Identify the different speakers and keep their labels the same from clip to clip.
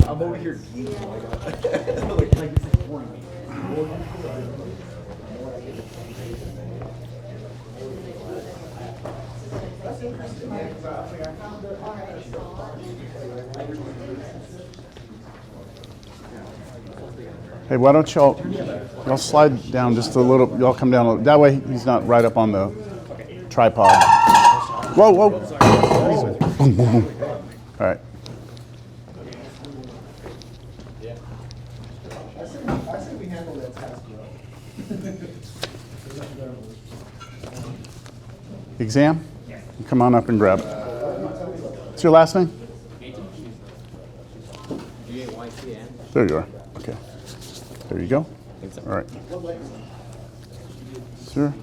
Speaker 1: I'm over here.
Speaker 2: Hey, why don't y'all slide down just a little, y'all come down a little, that way he's not right up on the tripod. Whoa, whoa. Boom, boom, boom. All right.
Speaker 1: I say we handle that task well.
Speaker 2: Exam? Come on up and grab it. What's your last name? There you are. Okay. There you go. All right. Sir?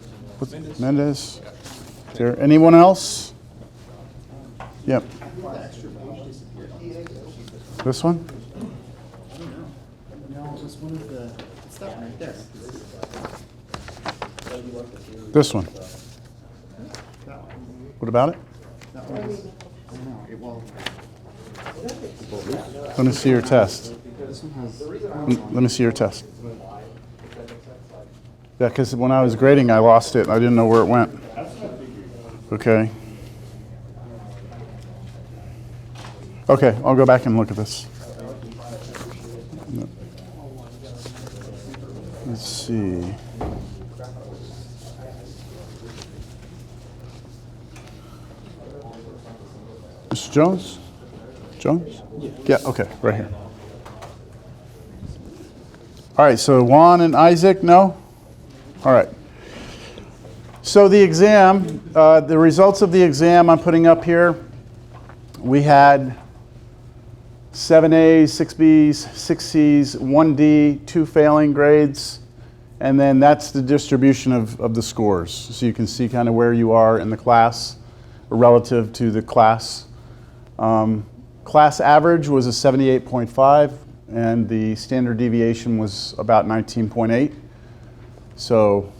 Speaker 2: Mendez? Is there anyone else? Yep. This one?
Speaker 1: No, it was one of the stuff right there.
Speaker 2: This one? What about it?
Speaker 1: That one was, I don't know, it will.
Speaker 2: Let me see your test.
Speaker 1: This one has.
Speaker 2: Let me see your test. Yeah, because when I was grading, I lost it. I didn't know where it went. Okay. Okay, I'll go back and look at this. Let's see. Mr. Jones? Jones? Yeah, okay, right here. All right, so Juan and Isaac, no? All right. So the exam, the results of the exam I'm putting up here, we had 7 A's, 6 B's, 6 C's, 1 D, 2 failing grades, and then that's the distribution of the scores. So you can see kind of where you are in the class relative to the class. Class average was a 78.5, and the standard deviation was about 19.8. So,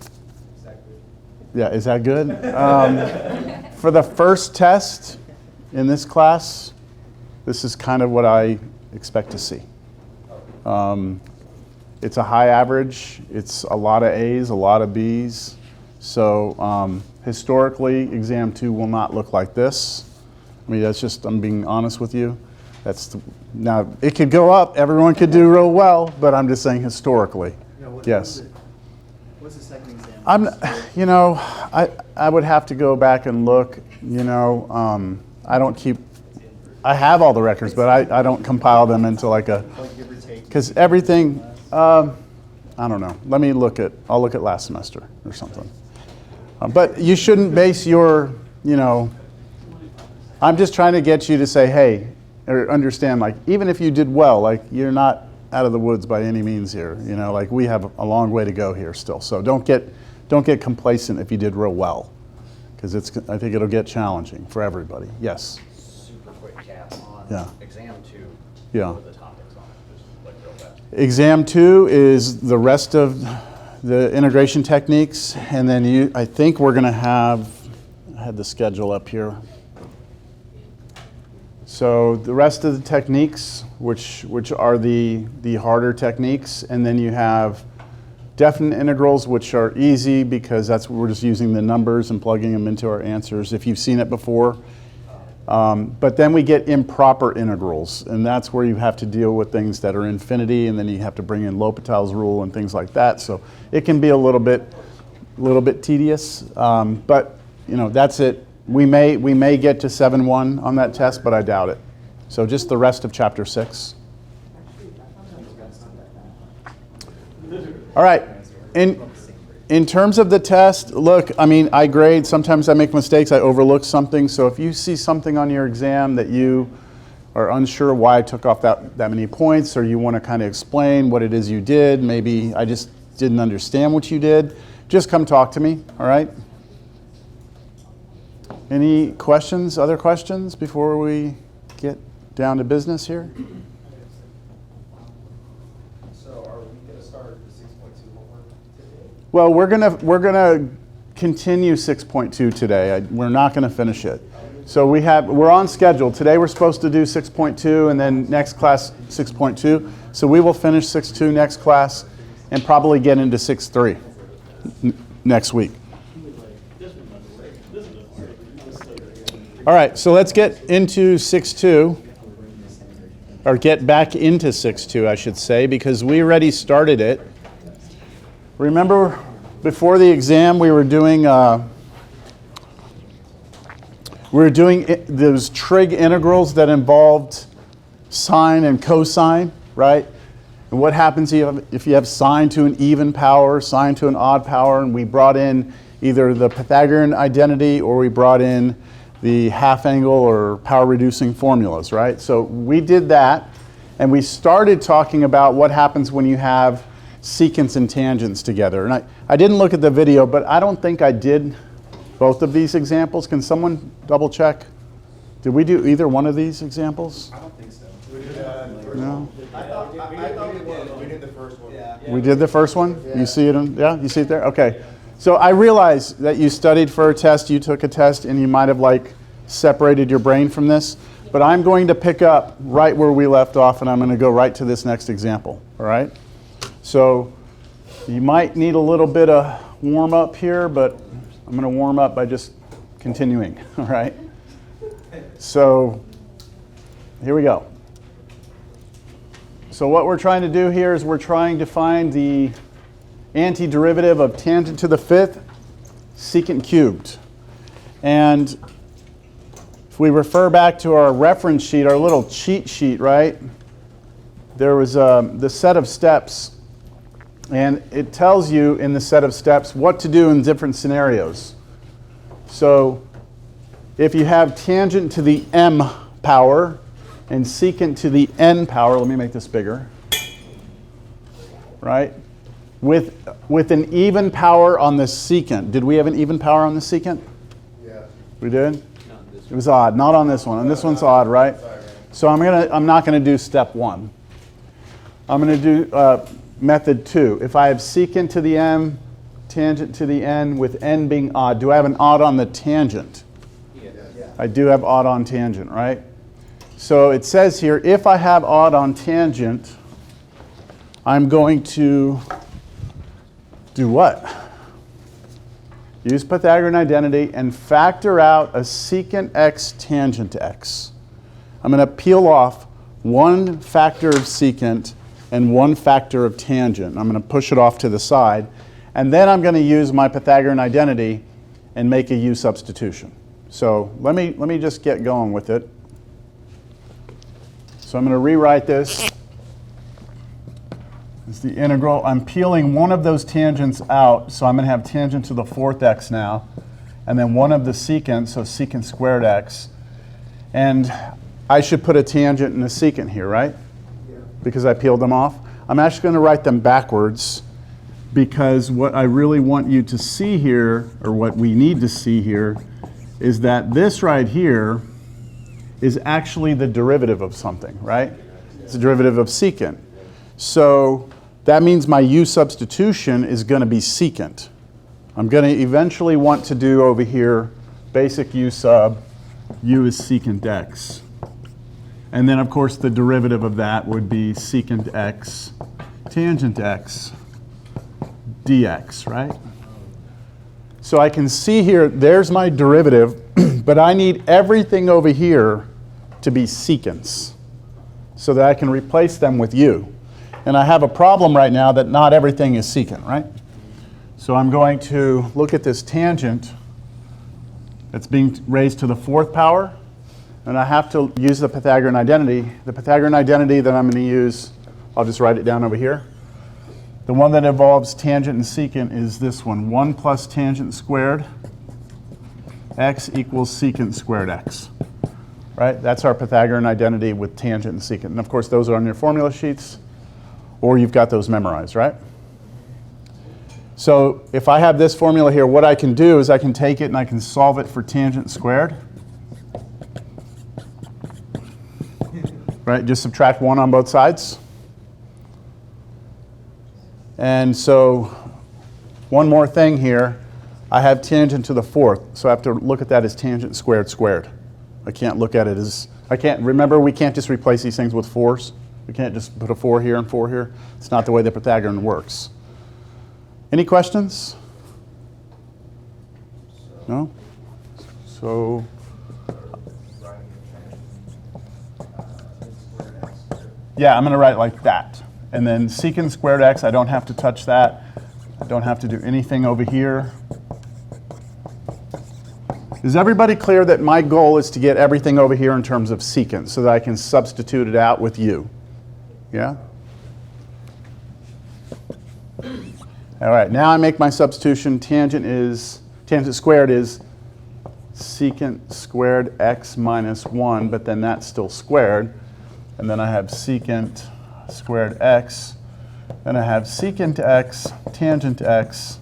Speaker 2: yeah, is that good? For the first test in this class, this is kind of what I expect to see. It's a high average. It's a lot of A's, a lot of B's. So historically, exam 2 will not look like this. I mean, that's just, I'm being honest with you. Now, it could go up. Everyone could do real well, but I'm just saying historically. Yes.
Speaker 1: What's the second exam?
Speaker 2: I would have to go back and look, I don't keep, I have all the records, but I don't compile them into like a, because everything, I don't know. I'll look at last semester or something. But you shouldn't base your, I'm just trying to get you to say, hey, or understand, like, even if you did well, like, you're not out of the woods by any means here. Like, we have a long way to go here still. So don't get complacent if you did real well, because I think it'll get challenging for everybody. Yes.
Speaker 3: Super quick cap on exam 2.
Speaker 2: Yeah.
Speaker 3: What are the topics on it? Just like real fast.
Speaker 2: Exam 2 is the rest of the integration techniques, and then I think we're going to have, I had the schedule up here. So the rest of the techniques, which are the harder techniques, and then you have definite integrals, which are easy because we're just using the numbers and plugging them into our answers if you've seen it before. But then we get improper integrals, and that's where you have to deal with things that are infinity, and then you have to bring in L'Hopital's rule and things like that. So it can be a little bit tedious, but that's it. We may get to 7-1 on that test, but I doubt it. So just the rest of chapter 6. All right. In terms of the test, look, I mean, I grade. Sometimes I make mistakes. I overlook something. So if you see something on your exam that you are unsure why I took off that many points, or you want to kind of explain what it is you did, maybe I just didn't understand what you did, just come talk to me, all right? Any questions, other questions before we get down to business here?
Speaker 4: So are we going to start the 6.2 homework today?
Speaker 2: Well, we're gonna continue 6.2 today. We're not gonna finish it. So we're on schedule. Today we're supposed to do 6.2 and then next class 6.2. So we will finish 6.2 next class and probably get into 6.3 next week. All right, so let's get into 6.2, or get back into 6.2, I should say, because we already started it. Remember, before the exam, we were doing those trig integrals that involved sine and cosine, right? And what happens if you have sine to an even power, sine to an odd power, and we brought in either the Pythagorean identity or we brought in the half angle or power reducing formulas, right? So we did that, and we started talking about what happens when you have secants and tangents together. And I didn't look at the video, but I don't think I did both of these examples. Can someone double check? Did we do either one of these examples?
Speaker 4: I don't think so.
Speaker 2: No?
Speaker 4: I thought we did the first one. Yeah.
Speaker 2: We did the first one? You see it you see it there? Okay. So I realize that you studied for a test, you took a test, and you might have separated your brain from this, but I'm going to pick up right where we left off, and I'm going to go right to this next example, all right? So you might need a little bit of warm up here, but I'm going to warm up by just continuing, all right? So here we go. So what we're trying to do here is we're trying to find the antiderivative of tangent to the fifth secant cubed. And if we refer back to our reference sheet, our little cheat sheet, right? There was the set of steps, and it tells you in the set of steps what to do in different scenarios. So if you have tangent to the m power and secant to the n power, let me make this bigger, right? With an even power on the secant. Did we have an even power on the secant?
Speaker 4: Yeah.
Speaker 2: We did? It was odd, not on this one. And this one's odd, right? So I'm not gonna do step one. I'm gonna do method two. If I have secant to the m, tangent to the n, with n being odd, do I have an odd on the tangent?
Speaker 4: Yeah.
Speaker 2: I do have odd on tangent, right? So it says here, if I have odd on tangent, I'm going to do what? Use Pythagorean identity and factor out a secant x tangent to x. I'm going to peel off one factor of secant and one factor of tangent. I'm going to push it off to the side. And then I'm going to use my Pythagorean identity and make a u substitution. So let me just get going with it. So I'm going to rewrite this. Is the integral. I'm peeling one of those tangents out, so I'm going to have tangent to the fourth x now, and then one of the secant, so secant squared x. And I should put a tangent and a secant here, right?
Speaker 4: Yeah.
Speaker 2: Because I peeled them off. I'm actually going to write them backwards, because what I really want you to see here, or what we need to see here, is that this right here is actually the derivative of something, right? It's the derivative of secant. So that means my u substitution is going to be secant. I'm going to eventually want to do over here basic u sub, u is secant x. And then, of course, the derivative of that would be secant x tangent x dx, right? So I can see here, there's my derivative, but I need everything over here to be secants so that I can replace them with u. And I have a problem right now that not everything is secant, right? So I'm going to look at this tangent that's being raised to the fourth power, and I have to use the Pythagorean identity. The Pythagorean identity that I'm going to use, I'll just write it down over here. The one that involves tangent and secant is this one, 1 plus tangent squared x equals secant squared x. Right? That's our Pythagorean identity with tangent and secant. And of course, those are on your formula sheets, or you've got those memorized, right? So if I have this formula here, what I can do is I can take it and I can solve it for tangent squared. Right? Just subtract 1 on both sides. And so one more thing here. I have tangent to the fourth, so I have to look at that as tangent squared squared. I can't look at it as, remember, we can't just replace these things with 4s. We can't just put a 4 here and 4 here. It's not the way the Pythagorean works. Any questions? No? So, yeah, I'm going to write it like that. And then secant squared x, I don't have to touch that. I don't have to do anything over here. Is everybody clear that my goal is to get everything over here in terms of secant so that I can substitute it out with u? Yeah? All right, now I make my substitution. Tangent squared is secant squared x minus 1, but then that's still squared. And then I have secant squared x. Then I have secant x, tangent x,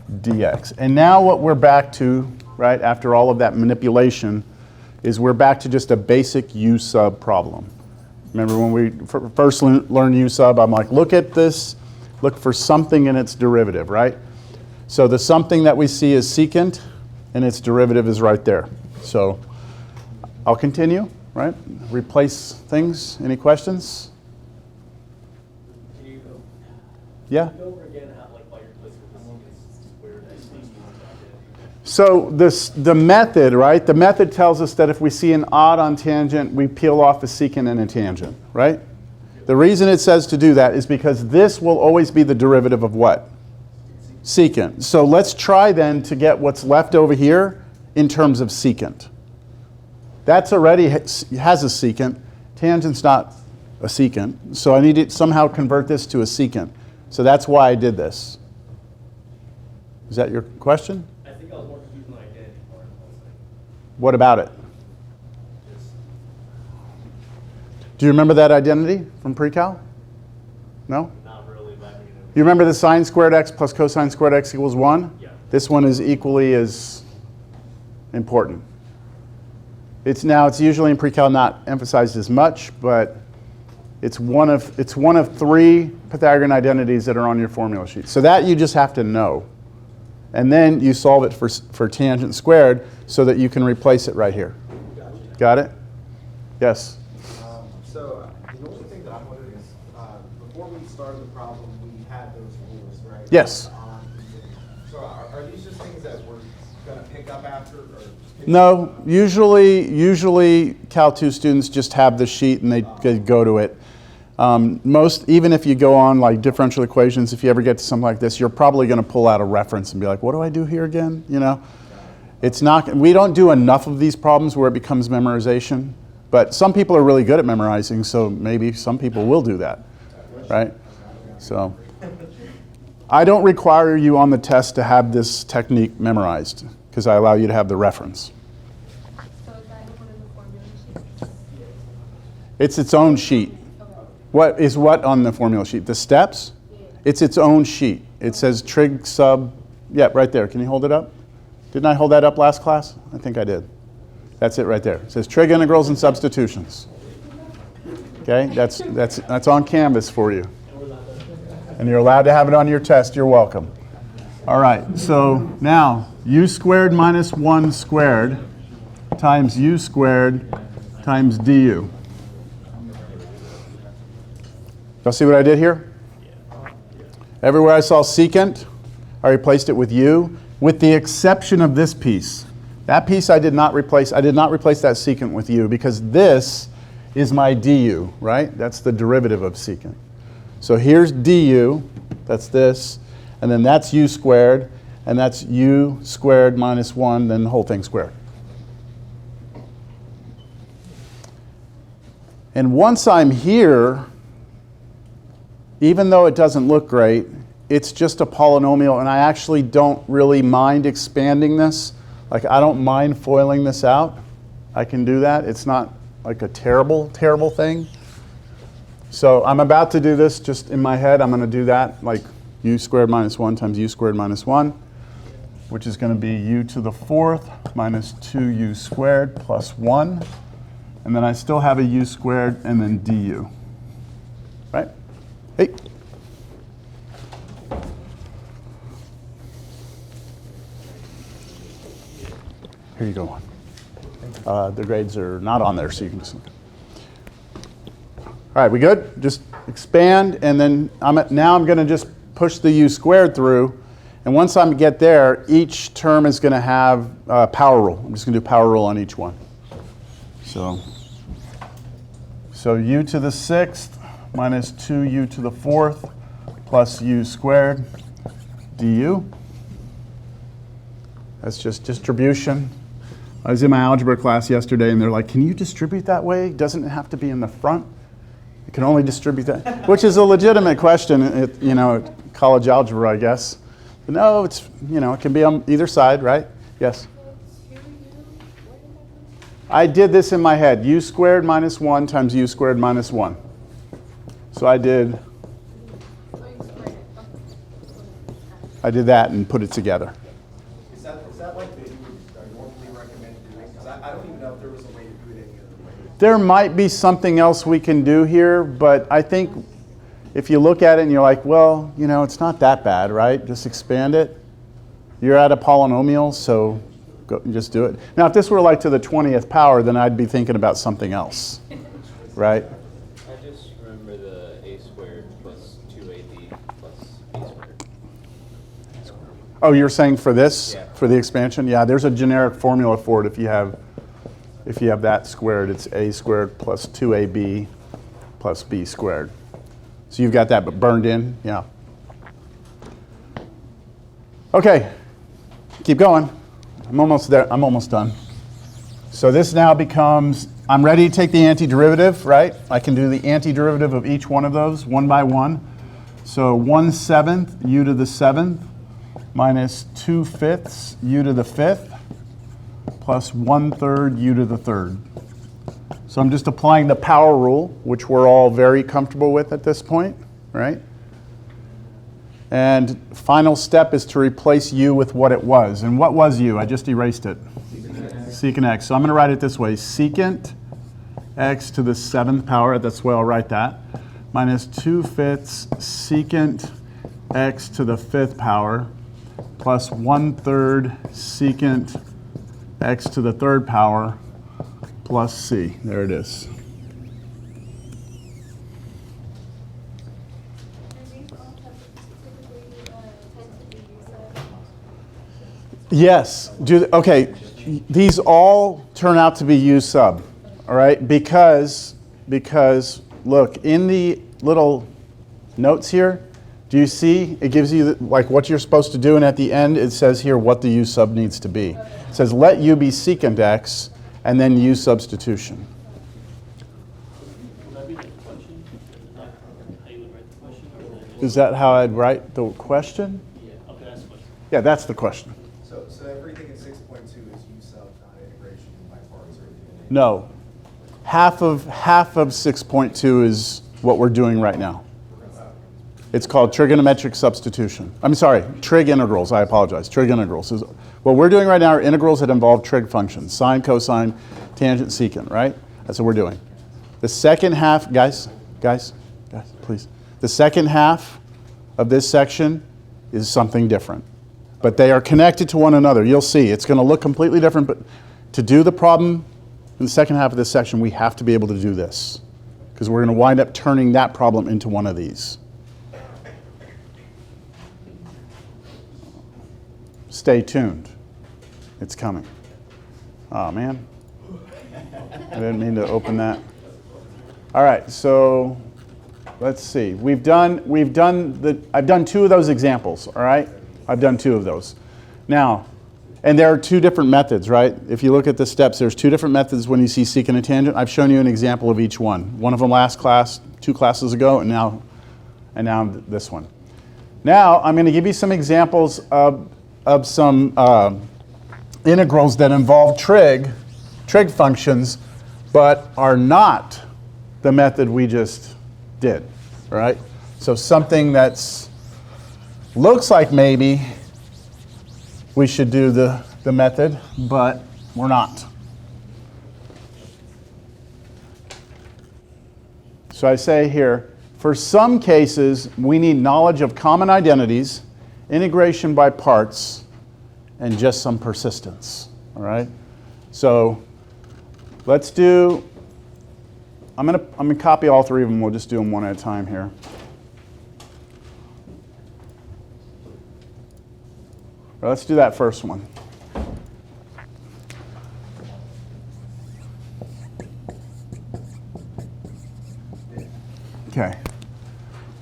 Speaker 2: dx. And now what we're back to, right, after all of that manipulation, is we're back to just a basic u sub problem. Remember when we first learned u sub, I'm like, look at this, look for something in its derivative, right? So the something that we see is secant, and its derivative is right there. So I'll continue, right? Replace things. Any questions?
Speaker 4: Can you go?
Speaker 2: Yeah?
Speaker 4: Go over again how, like, why you're placing the secant squared x plus 1.
Speaker 2: So the method, right? The method tells us that if we see an odd on tangent, we peel off a secant and a tangent, right? The reason it says to do that is because this will always be the derivative of what? Secant. So let's try then to get what's left over here in terms of secant. That's already has a secant. Tangent's not a secant. So I need to somehow convert this to a secant. So that's why I did this. Is that your question?
Speaker 4: I think I was more confused on the identity part.
Speaker 2: What about it? Do you remember that identity from pre-cal? No?
Speaker 4: Not really.
Speaker 2: You remember the sine squared x plus cosine squared x equals 1?
Speaker 4: Yeah.
Speaker 2: This one is equally as important. It's usually in pre-cal not emphasized as much, but it's one of 3 Pythagorean identities that are on your formula sheet. So that you just have to know. And then you solve it for tangent squared so that you can replace it right here.
Speaker 4: Gotcha.
Speaker 2: Got it? Yes?
Speaker 5: So the only thing that I'm wondering is, before we started the problem, we had those rules, right?
Speaker 2: Yes.
Speaker 5: So are these just things that we're going to pick up after? Or
Speaker 2: No, usually Cal 2 students just have the sheet and they go to it. Even if you go on like differential equations, if you ever get to something like this, you're probably going to pull out a reference and be like, what do I do here again? You know, we don't do enough of these problems where it becomes memorization, but some people are really good at memorizing, so maybe some people will do that, right? So I don't require you on the test to have this technique memorized because I allow you to have the reference.
Speaker 6: So is that one of the formula sheets?
Speaker 2: It's its own sheet.
Speaker 6: Okay.
Speaker 2: What is what on the formula sheet? The steps?
Speaker 6: Yeah.
Speaker 2: It's its own sheet. It says trig sub, yeah, right there. Can you hold it up? Didn't I hold that up last class? I think I did. That's it right there. It says trig integrals and substitutions. Okay, that's on Canvas for you. And you're allowed to have it on your test. You're welcome. All right, so now u squared minus 1 squared times u squared times du. Y'all see what I did here? Everywhere I saw secant, I replaced it with u, with the exception of this piece. That piece I did not replace. I did not replace that secant with u because this is my du, right? That's the derivative of secant. So here's du, that's this, and then that's u squared, and that's u squared minus 1, then the whole thing squared. And once I'm here, even though it doesn't look great, it's just a polynomial, and I actually don't really mind expanding this. Like, I don't mind foiling this out. I can do that. It's not like a terrible, terrible thing. So I'm about to do this just in my head. I'm going to do that, like u squared minus 1 times u squared minus 1, which is going to be u to the 4th minus 2u squared plus 1. And then I still have a u squared and then du. Right? Hey. Here you go. The grades are not on there, so you can just look. All right, we good? Just expand, and then now I'm going to just push the u squared through. And once I get there, each term is going to have power rule. I'm just going to do power rule on each one. So u to the 6th minus 2u to the 4th plus u squared du. That's just distribution. I was in my algebra class yesterday, and they're like, can you distribute that way? Doesn't it have to be in the front? You can only distribute that, which is a legitimate question at, college algebra, I guess. But no, it's, it can be on either side, right? Yes? I did this in my head. U squared minus 1 times u squared minus 1. So I did that and put it together.
Speaker 5: Is that like that you would normally recommend doing? Because I don't even know if there was a way to do it any other way.
Speaker 2: There might be something else we can do here, but I think if you look at it and you're like, well, it's not that bad, right? Just expand it. You're at a polynomial, so just do it. Now, if this were like to the 20th power, then I'd be thinking about something else, right?
Speaker 4: I just remember the a squared plus 2ab plus b squared.
Speaker 2: Oh, you're saying for this,
Speaker 4: Yeah.
Speaker 2: for the expansion? Yeah, there's a generic formula for it. If you have that squared, it's a squared plus 2ab plus b squared. So you've got that but burned in, yeah. Okay, keep going. I'm almost there. I'm almost done. So this now becomes, I'm ready to take the antiderivative, right? I can do the antiderivative of each one of those one by one. So 1/7 u to the 7th minus 2/5 u to the 5th plus 1/3 u to the 3rd. So I'm just applying the power rule, which we're all very comfortable with at this point, right? And final step is to replace u with what it was. And what was u? I just erased it. Secant x. So I'm going to write it this way. Secant x to the 7th power, that's the way I'll write that, minus 2/5 secant x to the 5th power plus 1/3 secant x to the 3rd power plus c. There it is. Yes. Okay. These all turn out to be u sub. All right. Because look, in the little notes here, do you see? It gives you like what you're supposed to do, and at the end it says here what the u sub needs to be. It says let u be secant x, and then u substitution.
Speaker 7: Would that be the question? Not how you would write the question? Or
Speaker 2: Is that how I'd write the question?
Speaker 7: yeah, okay, that's the question.
Speaker 2: Yeah, that's the question.
Speaker 5: So everything in 6.2 is u sub, not integration by parts or anything.
Speaker 2: No. Half of 6.2 is what we're doing right now. It's called trigonometric substitution. I'm sorry, trig integrals. I apologize. Trig integrals. What we're doing right now are integrals that involve trig functions. Sine, cosine, tangent, secant, right? That's what we're doing. The second half, guys, please. The second half of this section is something different. But they are connected to one another. You'll see. It's going to look completely different, but to do the problem in the second half of this section, we have to be able to do this, because we're going to wind up turning that problem into one of these. Stay tuned. It's coming. Oh, man. I didn't mean to open that. All right, so let's see. I've done 2 of those examples, all right? I've done 2 of those. Now, and there are 2 different methods, right? If you look at the steps, there's 2 different methods when you see secant and tangent. I've shown you an example of each one. One of them last class, 2 classes ago, and now this one. Now, I'm going to give you some examples of some integrals that involve trig functions, but are not the method we just did, right? So something that's looks like maybe we should do the method, but we're not. So I say here, for some cases, we need knowledge of common identities, integration by parts, and just some persistence, all right? So Let's do, I'm gonna copy all three of them. We'll just do them one at a time here. Well, let's do that first one. Okay.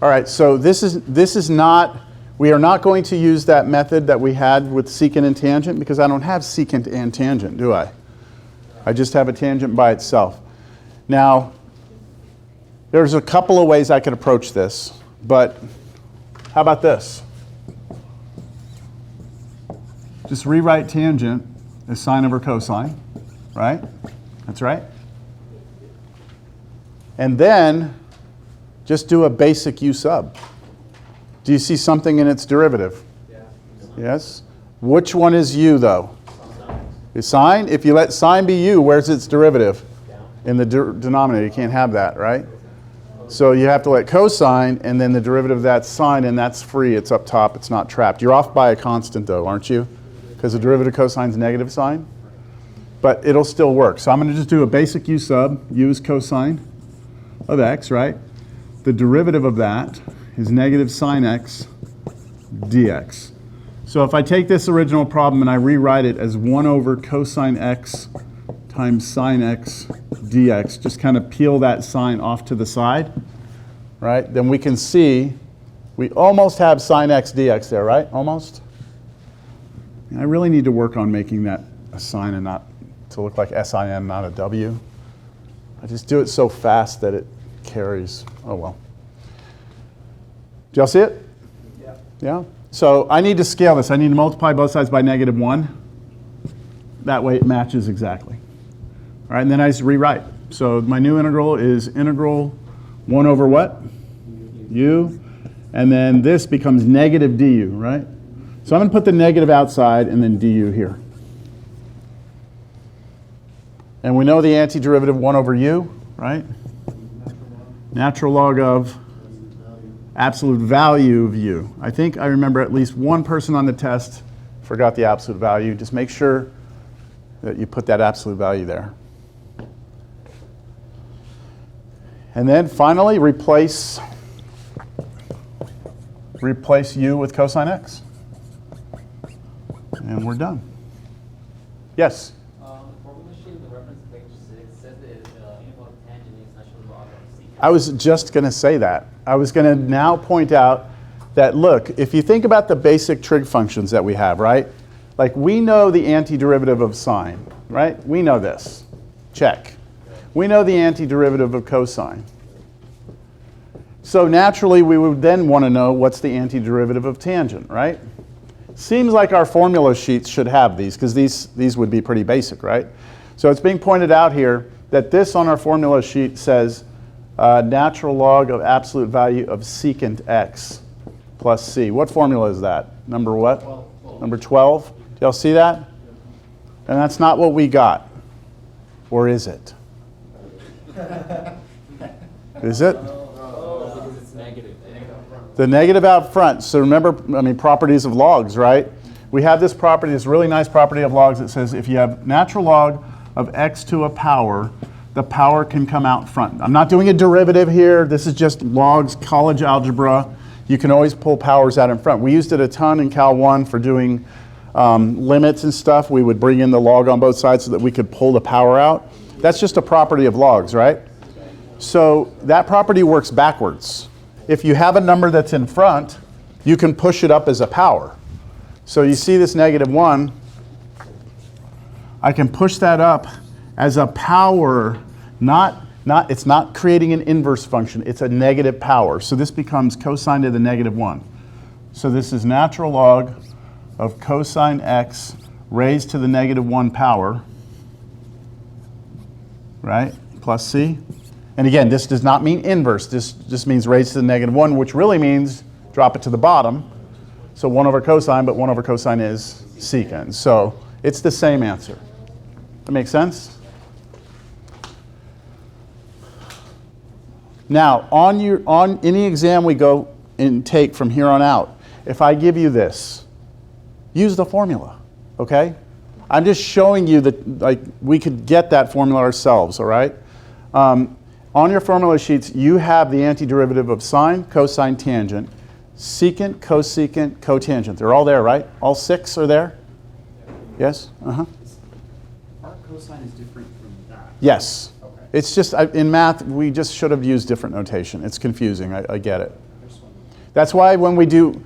Speaker 2: All right, so this is not, we are not going to use that method that we had with secant and tangent because I don't have secant and tangent, do I? I just have a tangent by itself. Now, there's a couple of ways I could approach this, but how about this? Just rewrite tangent as sine over cosine, right? That's right. And then just do a basic u sub. Do you see something in its derivative?
Speaker 5: Yeah.
Speaker 2: Yes? Which one is u, though? Is sine? If you let sine be u, where's its derivative? In the denominator. You can't have that, right? So you have to let cosine, and then the derivative of that's sine, and that's free. It's up top. It's not trapped. You're off by a constant, though, aren't you? Because the derivative of cosine is negative sine. But it'll still work. So I'm going to just do a basic u sub. U is cosine of x, right? The derivative of that is negative sine x dx. So if I take this original problem and I rewrite it as 1 over cosine x times sine x dx, just kind of peel that sign off to the side, right? Then we can see we almost have sine x dx there, right? Almost. And I really need to work on making that a sign and not to look like sin, not a w. I just do it so fast that it carries. Oh well. Do y'all see it?
Speaker 5: Yeah.
Speaker 2: Yeah? So I need to scale this. I need to multiply both sides by -1. That way it matches exactly. All right, and then I just rewrite. So my new integral is integral 1 over what? U. And then this becomes negative du, right? So I'm going to put the negative outside and then du here. And we know the antiderivative 1 over u, right? Natural log of absolute value of u. I think I remember at least one person on the test forgot the absolute value. Just make sure that you put that absolute value there. And then finally replace u with cosine x. And we're done. Yes?
Speaker 7: The formula sheet, the reference page 6, says that integral of tangent is natural log of secant.
Speaker 2: I was just going to say that. I was going to now point out that, look, if you think about the basic trig functions that we have, right? Like we know the antiderivative of sine, right? We know this. Check. We know the antiderivative of cosine. So naturally, we would then want to know what's the antiderivative of tangent, right? Seems like our formula sheets should have these, because these would be pretty basic, right? So it's being pointed out here that this on our formula sheet says natural log of absolute value of secant x plus c. What formula is that? Number what?
Speaker 5: 12.
Speaker 2: Number 12? Do y'all see that? And that's not what we got. Or is it? Is it?
Speaker 4: Because it's negative.
Speaker 2: The negative out front. So remember, I mean, properties of logs, right? We have this property, this really nice property of logs that says if you have natural log of x to a power, the power can come out front. I'm not doing a derivative here. This is just logs, college algebra. You can always pull powers out in front. We used it a ton in Cal 1 for doing limits and stuff. We would bring in the log on both sides so that we could pull the power out. That's just a property of logs, right? So that property works backwards. If you have a number that's in front, you can push it up as a power. So you see this -1, I can push that up as a power, it's not creating an inverse function, it's a negative power. So this becomes cosine to the -1. So this is natural log of cosine x raised to the -1 power, right, plus c. And again, this does not mean inverse. This just means raised to the -1, which really means drop it to the bottom. So 1 over cosine, but 1 over cosine is secant. So it's the same answer. That makes sense? Now, on any exam we go and take from here on out, if I give you this, use the formula, okay? I'm just showing you that like we could get that formula ourselves, all right? On your formula sheets, you have the antiderivative of sine, cosine, tangent, secant, cosecant, cotangent. They're all there, right? All 6 are there? Yes? Uh-huh.
Speaker 1: Our cosine is different from that.
Speaker 2: Yes.
Speaker 1: Okay.
Speaker 2: It's just, in math, we just should have used different notation. It's confusing, I get it. That's why when we do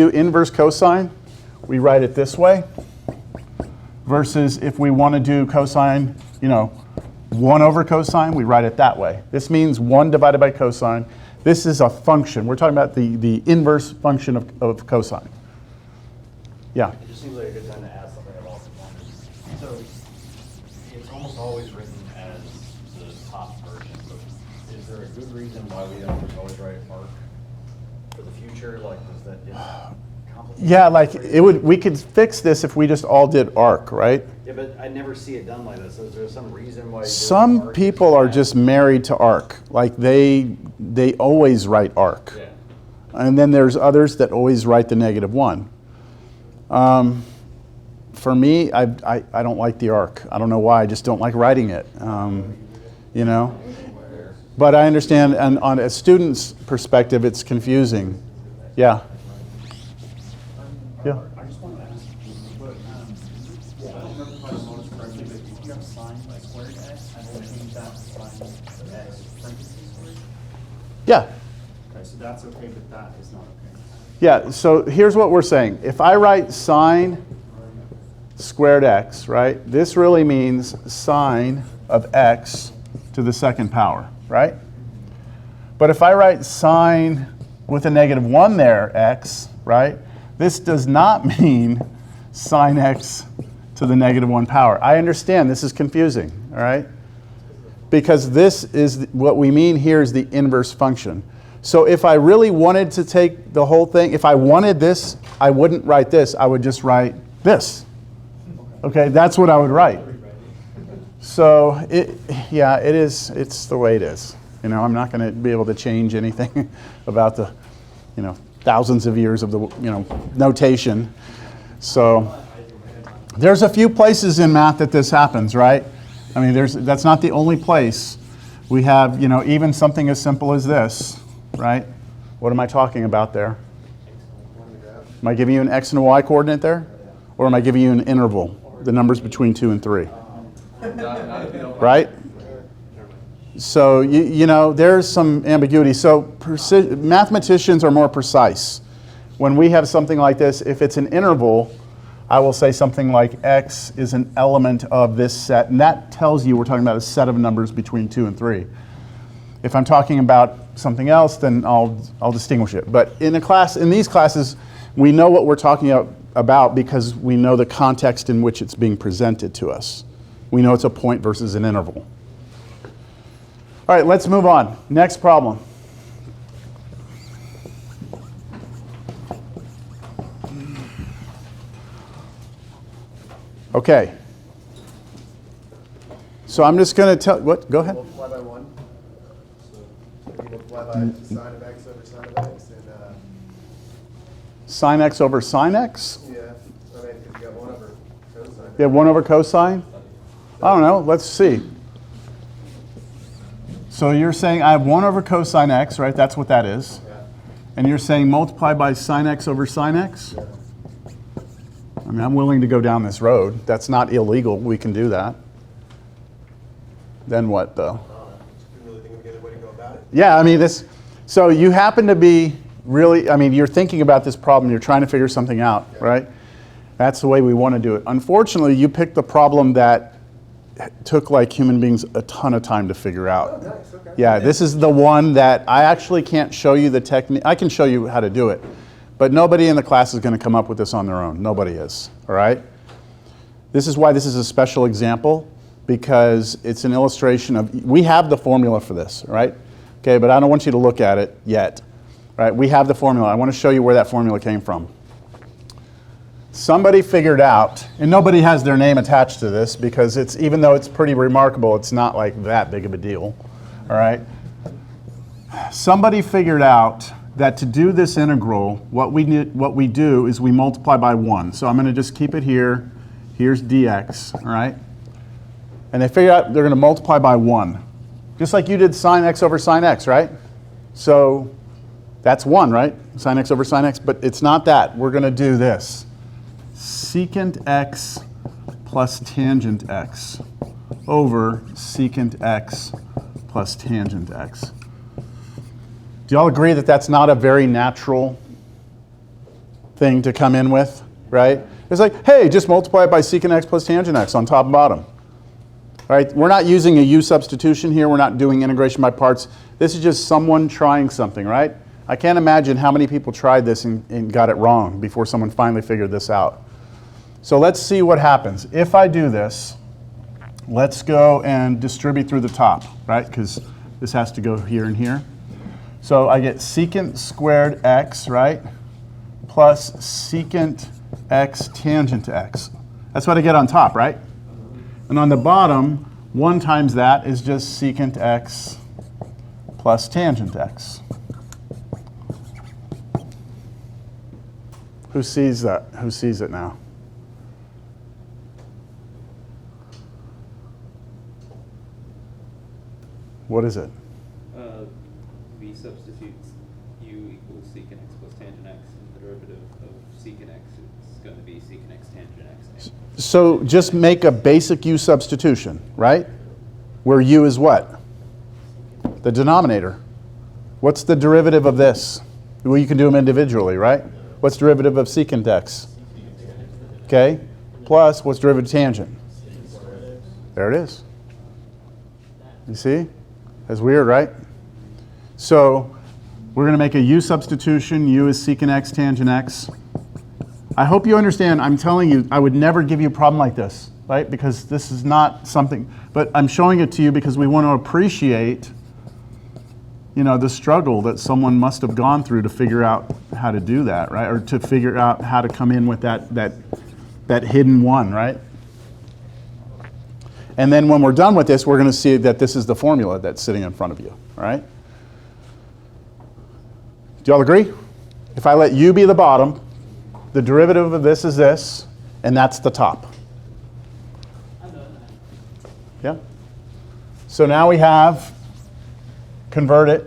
Speaker 2: inverse cosine, we write it this way, versus if we want to do cosine, 1 over cosine, we write it that way. This means 1 divided by cosine. This is a function. We're talking about the inverse function of cosine. Yeah?
Speaker 3: It just seems like a good time to ask something about performance. So it's almost always written as the top version, but is there a good reason why we don't just always write arc for the future? Like, does that get complicated?
Speaker 2: Yeah, like we could fix this if we just all did arc, right?
Speaker 3: Yeah, but I never see it done like this. Is there some reason why?
Speaker 2: Some
Speaker 3: arc
Speaker 2: people
Speaker 3: is
Speaker 2: are
Speaker 3: bad?
Speaker 2: just married to arc. Like they always write arc.
Speaker 3: Yeah.
Speaker 2: And then there's others that always write the -1. For me, I don't like the arc. I don't know why. I just don't like writing it. But I understand, and on a student's perspective, it's confusing. Yeah. Yeah.
Speaker 1: I just wanted to ask, but, I don't remember if I noticed correctly, but if you have sine squared x, I will change that to sine x parentheses squared.
Speaker 2: Yeah.
Speaker 1: Okay, so that's okay, but that is not okay.
Speaker 2: Yeah, so here's what we're saying. If I write sine squared x, right, this really means sine of x to the 2nd power, right? But if I write sine with a -1 there, x, right, this does not mean sine x to the -1 power. I understand this is confusing, all right? Because this is what we mean here is the inverse function. So if I really wanted to take the whole thing, if I wanted this, I wouldn't write this. I would just write this. Okay, that's what I would write. So it's the way it is. I'm not going to be able to change anything about the, thousands of years of the, notation. So there's a few places in math that this happens, right? I mean, that's not the only place. We have, even something as simple as this, right? What am I talking about there? Am I giving you an x and a y coordinate there? Or am I giving you an interval, the numbers between 2 and 3? Right? So, there's some ambiguity. So mathematicians are more precise. When we have something like this, if it's an interval, I will say something like x is an element of this set. And that tells you we're talking about a set of numbers between 2 and 3. If I'm talking about something else, then I'll distinguish it. But in these classes, we know what we're talking about because we know the context in which it's being presented to us. We know it's a point versus an interval. All right, let's move on. Next problem. Okay. So I'm just going to tell, what? Go ahead.
Speaker 5: Multiply by 1. So if you multiply by sine of x over sine of x, and
Speaker 2: Sine x over sine x?
Speaker 5: yeah, I mean, because you got 1 over cosine.
Speaker 2: You have 1 over cosine? I don't know. Let's see. So you're saying I have 1 over cosine x, right? That's what that is.
Speaker 5: Yeah.
Speaker 2: And you're saying multiply by sine x over sine x?
Speaker 5: Yeah.
Speaker 2: I mean, I'm willing to go down this road. That's not illegal. We can do that. Then what, though?
Speaker 5: You really think of a good way to go about it?
Speaker 2: Yeah, I mean, so you happen to be really, I mean, you're thinking about this problem. You're trying to figure something out, right? That's the way we want to do it. Unfortunately, you picked the problem that took, like human beings, a ton of time to figure out.
Speaker 5: Oh, nice, okay.
Speaker 2: Yeah, this is the one that I actually can't show you the technique. I can show you how to do it. But nobody in the class is going to come up with this on their own. Nobody is, all right? This is why this is a special example, because it's an illustration of, we have the formula for this, right? Okay, but I don't want you to look at it yet, right? We have the formula. I want to show you where that formula came from. Somebody figured out, and nobody has their name attached to this because it's, even though it's pretty remarkable, it's not like that big of a deal, all right? Somebody figured out that to do this integral, what we do is we multiply by 1. So I'm going to just keep it here, here's dx, all right? And they figure out they're going to multiply by 1. Just like you did sine x over sine x, right? So that's 1, right? Sine x over sine x, but it's not that. We're going to do this. Secant x plus tangent x over secant x plus tangent x. Do y'all agree that that's not a very natural thing to come in with, right? It's like, hey, just multiply it by secant x plus tangent x on top and bottom. Right? We're not using a u substitution here. We're not doing integration by parts. This is just someone trying something, right? I can't imagine how many people tried this and got it wrong before someone finally figured this out. So let's see what happens. If I do this, let's go and distribute through the top, right? Because this has to go here and here. So I get secant squared x, right? Plus secant x tangent x. That's what I get on top, right? And on the bottom, 1 times that is just secant x plus tangent x. Who sees that? Who sees it now? What is it?
Speaker 8: V substitutes u equals secant x plus tangent x, and the derivative of secant x is going to be secant x tangent x.
Speaker 2: So just make a basic u substitution, right? Where u is what? The denominator. What's the derivative of this? Well, you can do them individually, right? What's derivative of secant x? Okay. Plus, what's derivative of tangent? There it is. You see? That's weird, right? So we're going to make a u substitution. U is secant x tangent x. I hope you understand. I'm telling you, I would never give you a problem like this, right? Because this is not something, but I'm showing it to you because we want to appreciate, you know, the struggle that someone must have gone through to figure out how to do that, right? Or to figure out how to come in with that hidden 1, right? And then when we're done with this, we're going to see that this is the formula that's sitting in front of you, right? Do y'all agree? If I let u be the bottom, the derivative of this is this, and that's the top. Yeah? So now we have, convert it,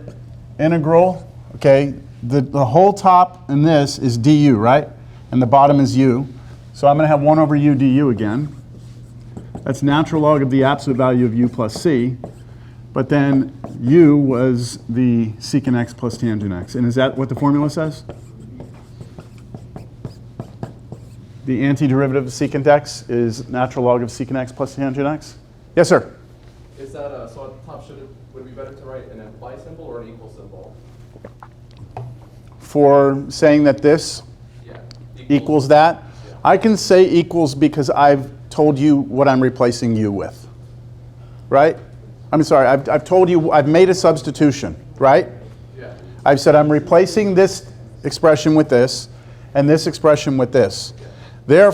Speaker 2: integral, okay? The whole top in this is du, right? And the bottom is u. So I'm going to have 1 over u du again. That's natural log of the absolute value of u plus c. But then u was the secant x plus tangent x. And is that what the formula says? The antiderivative of secant x is natural log of secant x plus tangent x? Yes, sir?
Speaker 9: Is that, so at the top, would it be better to write an imply symbol or an equal symbol?
Speaker 2: For saying that this equals that? Yeah. I can say equals because I've told you what I'm replacing u with, right? I'm sorry, I've told you, I've made a substitution, right?
Speaker 9: Yeah.
Speaker 2: I've said I'm replacing this expression with this, and this expression with this. Therefore,